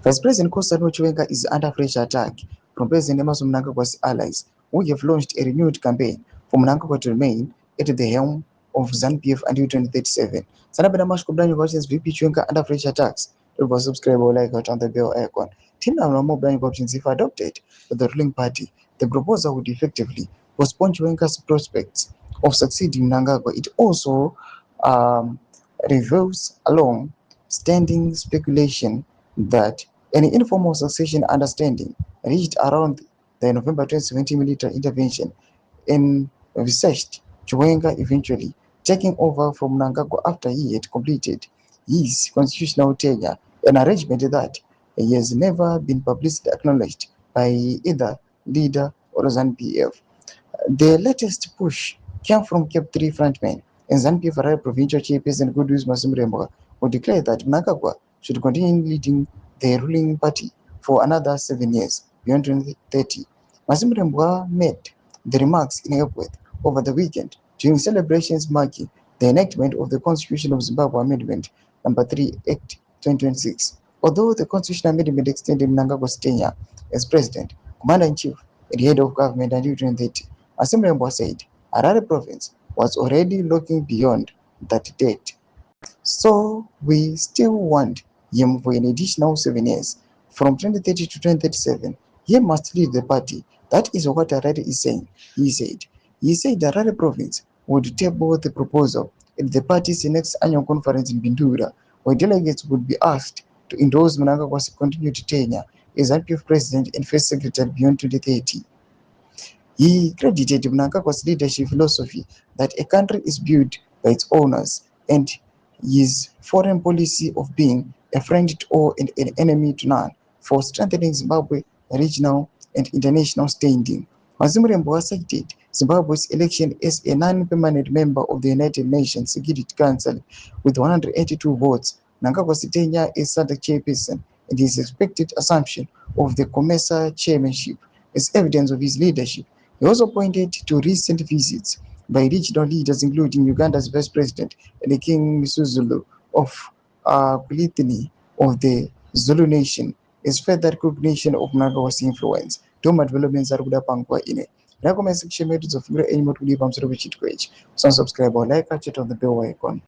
Vice President Constantino Chiwenga is under fresh attack from President Emmerson Mnangagwa's allies, who have launched a renewed campaign for Mnangagwa to remain at the helm of ZANU-PF until 2037. Sanabena Mashkubdani versus VP Chiwenga under fresh attacks. Don't subscribe or like it on the bell icon. Team Namu Blind options if adopted by the ruling party. The proposal would effectively postpone Chiwenga's prospects of succeeding Mnangagwa. It also reveals long-standing speculation that an informal succession understanding reached around the November 2017 military intervention envisaged Chiwenga eventually taking over from Mnangagwa after he had completed his constitutional tenure, an arrangement that he has never been publicly acknowledged by either leader or ZANU-PF. The latest push came from Cape 3 frontman and ZANU-PF provincial chairperson Goodwill Masimremwa, who declared that Mnangagwa should continue leading the ruling party for another 7 years, beyond 2030. Masimremwa made the remarks in April over the weekend during celebrations marking the enactment of the Constitution of Zimbabwe Amendment No. 3 Act 2026. Although the constitutional amendment extended Mnangagwa's tenure as president, commander-in-chief, and head of government until 2030, Masimremwa said Harare province was already looking beyond that date. So we still want him for an additional 7 years. From 2030 to 2037, he must lead the party. That is what Harare is saying, he said. He said the Harare province would table the proposal at the party's next annual conference in Bindura, where delegates would be asked to endorse Mnangagwa's continued tenure as ZANU-PF president and first secretary beyond 2030. He credited Mnangagwa's leadership philosophy that a country is built by its owners and his foreign policy of being a friend to all and an enemy to none for strengthening Zimbabwe's regional and international standing. Masimremwa cited Zimbabwe's election as a non-permanent member of the United Nations Security Council with 182 votes. Mnangagwa's tenure as Sadc chairperson and his expected assumption of the CHAMISA chairmanship as evidence of his leadership. He also pointed to recent visits by regional leaders, including Uganda's Vice President and King Misuzulu of Kulithini of the Zulu Nation, as further recognition of Mnangagwa's influence. Toma developments are kuda pangwa ine. Na comment section methods of any more to leave. I'm sorry, subscribe or like, catch it on the bell icon.